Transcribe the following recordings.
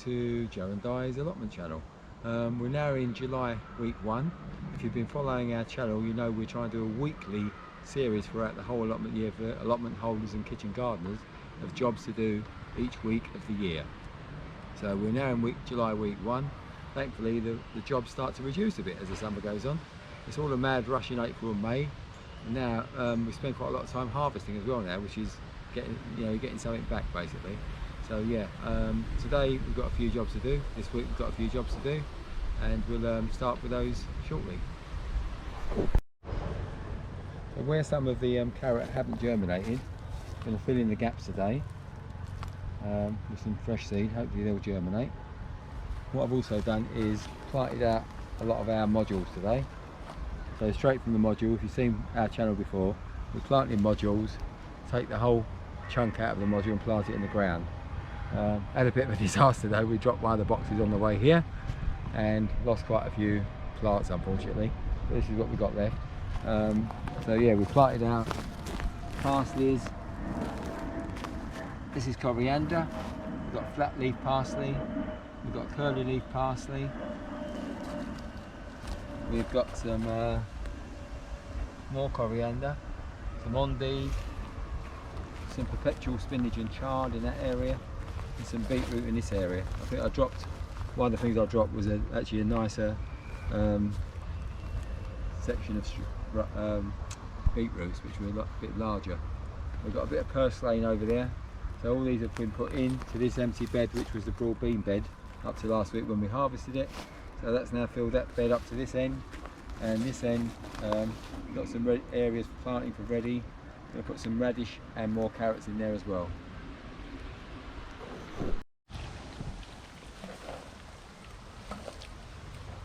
to Joe and Di's Allotment channel. We're now in July week 1. If you've been following our channel, you know we're trying to do a weekly series throughout the whole allotment year for allotment holders and kitchen gardeners of jobs to do each week of the year. So we're now in July week 1. Thankfully the jobs start to reduce a bit as the summer goes on. It's all a mad rush in April and May. And now we spend quite a lot of time harvesting as well now, which is getting something back basically. So yeah, today we've got a few jobs to do. This week we've got a few jobs to do, and we'll start with those shortly. So where some of the carrot haven't germinated, I'm going to fill in the gaps today with some fresh seed. Hopefully they'll germinate. What I've also done is planted out a lot of our modules today. So straight from the module, if you've seen our channel before, we plant in modules, take the whole chunk out of the module and plant it in the ground. Had a bit of a disaster though. We dropped one of the boxes on the way here and lost quite a few plants unfortunately, but this is what we got left. So yeah, we planted out parsleys. This is coriander, we've got flat leaf parsley, we've got curly leaf parsley, we've got some more coriander, some endive, some perpetual spinach and chard in that area, and some beetroot in this area. I think I dropped, one of the things I dropped was actually a nicer section of beetroots, which were a bit larger. We've got a bit of purslane over there. So all these have been put into this empty bed, which was the broad bean bed up to last week when we harvested it. So that's now filled that bed up to this end, and this end we've got some areas for planting for ready. We'll put some radish and more carrots in there as well.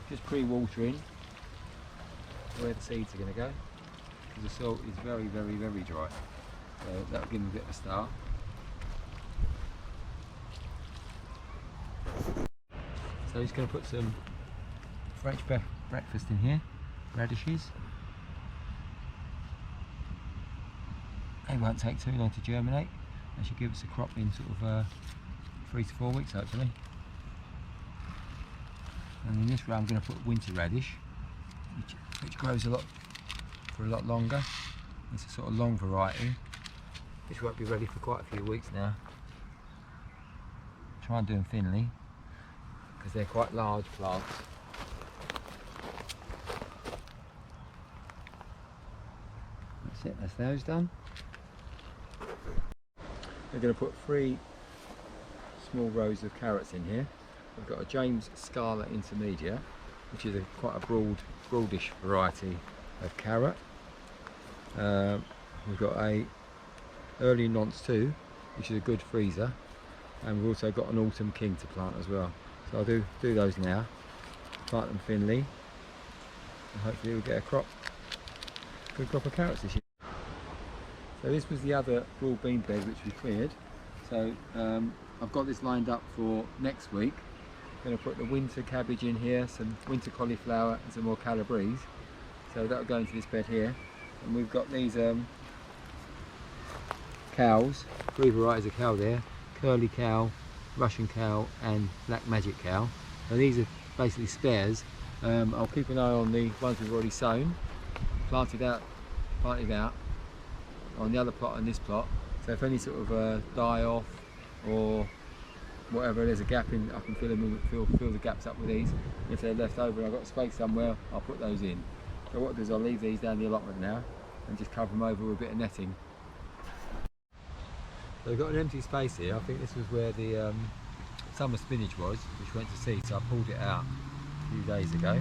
Just pre-watering where the seeds are going to go, because the soil is very dry. So that'll give them a bit of a start. So he's going to put some French breakfast in here, radishes. They won't take too long to germinate. They should give us a crop in sort of 3 to 4 weeks hopefully. And in this row I'm going to put winter radish, which grows for a lot longer. It's a sort of long variety, which won't be ready for quite a few weeks now. Try and do them thinly, because they're quite large plants. That's it, that's those done. We're going to put 3 small rows of carrots in here. We've got a James Scarlet Intermediate, which is quite a broadish variety of carrot. We've got a Early Nonce 2, which is a good freezer, and we've also got an Autumn King to plant as well. So I'll do those now, plant them thinly, and hopefully we'll get a good crop of carrots this year. So this was the other broad bean bed which we cleared. So I've got this lined up for next week. I'm going to put the winter cabbage in here, some winter cauliflower and some more calabrese. So that'll go into this bed here. And we've got these cows, 3 varieties of cow there, curly cow, Russian cow and black magic cow. And these are basically spares. I'll keep an eye on the ones we've already sown, planted out on the other plot and this plot. So if any sort of die off or whatever, there's a gap in, I can fill the gaps up with these. If they're left over and I've got space somewhere, I'll put those in. So what I'll do is I'll leave these down the allotment now and just cover them over with a bit of netting. So we've got an empty space here. I think this was where the summer spinach was, which went to seed, so I pulled it out a few days ago.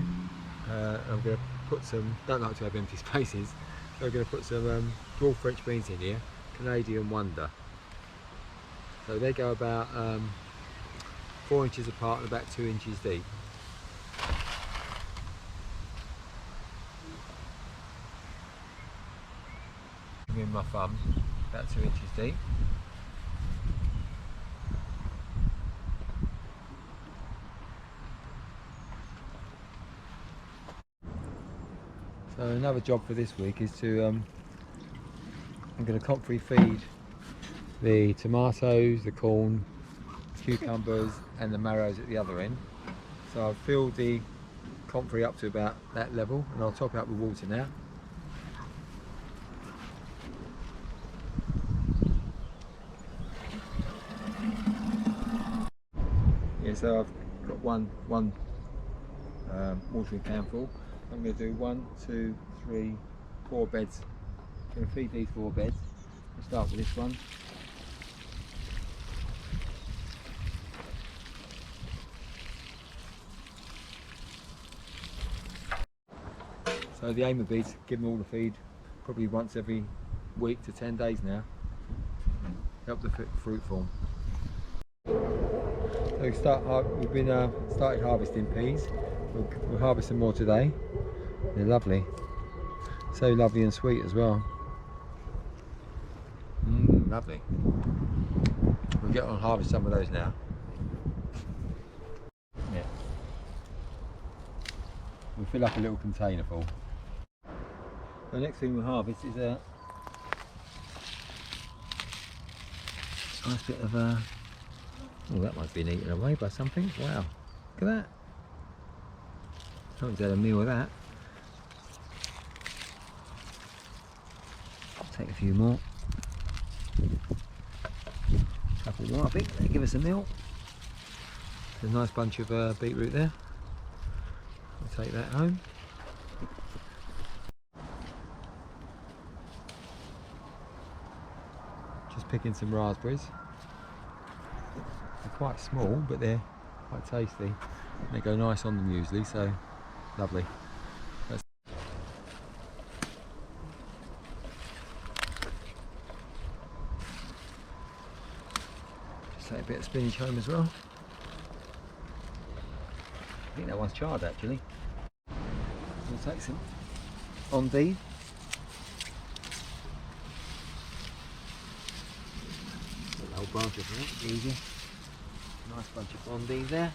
I'm going to put some, don't like to have empty spaces, so I'm going to put some dwarf French beans in here, Canadian Wonder. So they go about 4 inches apart and about 2 inches deep. Give me my thumb, about 2 inches deep. So another job for this week is to, I'm going to comfrey feed the tomatoes, the corn, cucumbers and the marrows at the other end. So I've filled the comfrey up to about that level, and I'll top it up with water now. Yeah, so I've got one watering can full. I'm going to do 1, 2, 3, 4 beds. I'm going to feed these 4 beds. I'll start with this one. So the aim would be to give them all the feed probably once every week to 10 days now. Help the fruit form. So we've started harvesting peas. We'll harvest some more today. They're lovely. So lovely and sweet as well. Lovely. We'll get on and harvest some of those now. Yeah. We'll fill up a little container full. The next thing we'll harvest is a nice bit of oh, that might have been eaten away by something. Wow, look at that. Someone's had a meal of that. I'll take a few more. A couple more, I think. They give us a meal. There's a nice bunch of beetroot there. I'll take that home. Just picking some raspberries. They're quite small, but they're quite tasty. They go nice on the muesli, so lovely. Just take a bit of spinach home as well. I think that one's charred actually. We'll take some endive. The whole branch of it, easy. Nice bunch of endive there.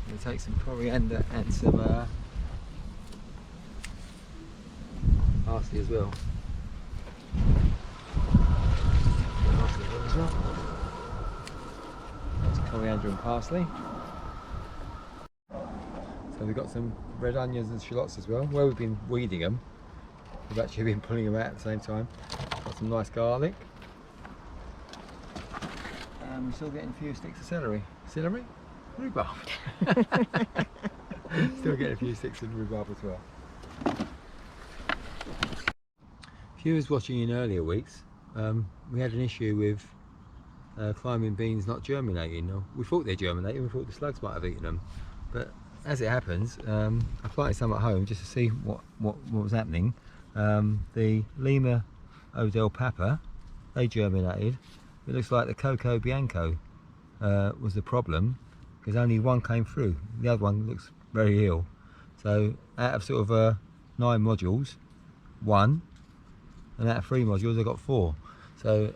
We'll take some coriander and some parsley as well. Parsley as well. That's coriander and parsley. So we've got some red onions and shallots as well. Where we've been weeding them, we've actually been pulling them out at the same time. Got some nice garlic. And we're still getting a few sticks of celery. Celery? Rhubarb. Still getting a few sticks of rhubarb as well. If you was watching in earlier weeks, we had an issue with climbing beans not germinating. We thought they germinated, we thought the slugs might have eaten them. But as it happens, I planted some at home just to see what was happening. The Lima Odell Papa, they germinated. It looks like the Coco Bianco was the problem, because only one came through. The other one looks very ill. So out of sort of 9 modules, 1, and out of 3 modules I got 4. So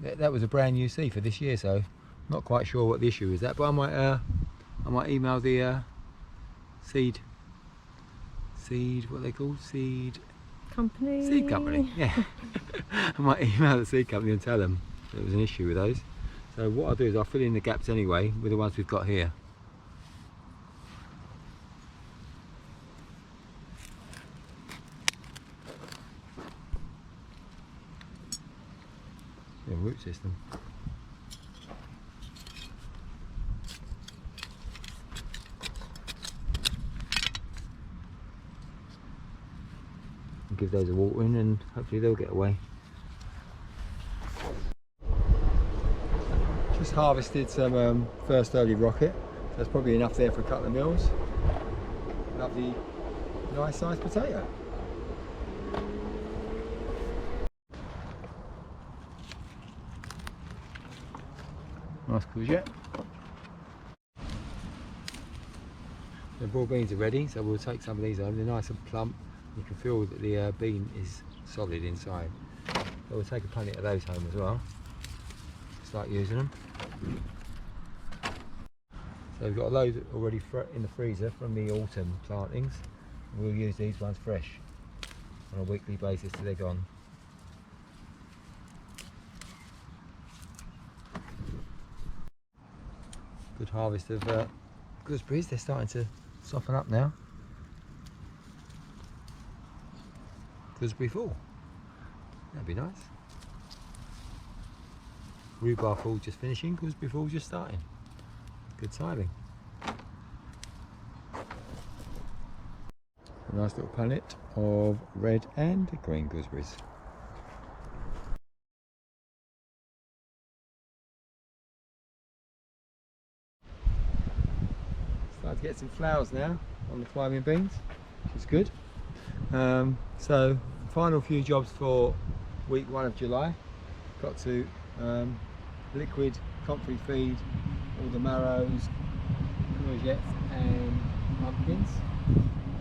that was a brand new seed for this year. So not quite sure what the issue is that, but I might email the seed what are they called? Seed company, yeah. I might email the seed company and tell them there was an issue with those. So what I'll do is I'll fill in the gaps anyway with the ones we've got here. Yeah, root system. Give those a watering and hopefully they'll get away. Just harvested some first early rocket. So there's probably enough there for a couple of meals. Lovely, nice sized potato. Nice courgette. The raw beans are ready, so we'll take some of these home. They're nice and plump. You can feel that the bean is solid inside. So we'll take a punnet of those home as well. Start using them. So we've got a load already in the freezer from the autumn plantings. We'll use these ones fresh on a weekly basis till they're gone. Good harvest of gooseberries. They're starting to soften up now. Gooseberry fall. That'd be nice. Rhubarb fall just finishing, gooseberry fall just starting. Good timing. A nice little palette of red and green gooseberries. Starting to get some flowers now on the climbing beans, which is good. So final few jobs for week 1 of July. Got to liquid comfrey feed all the marrows, courgettes and pumpkins,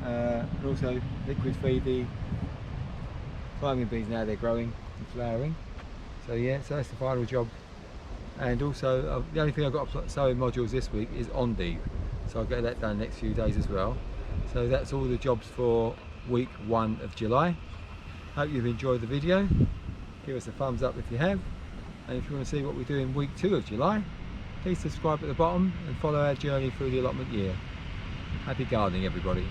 and also liquid feed the climbing beans now they're growing and flowering. So yeah, so that's the final job. And also the only thing I've got to sow in modules this week is endive, so I'll get that done next few days as well. So that's all the jobs for week 1 of July. Hope you've enjoyed the video. Give us a thumbs up if you have, and if you want to see what we do in week 2 of July, please subscribe at the bottom and follow our journey through the allotment year. Happy gardening, everybody.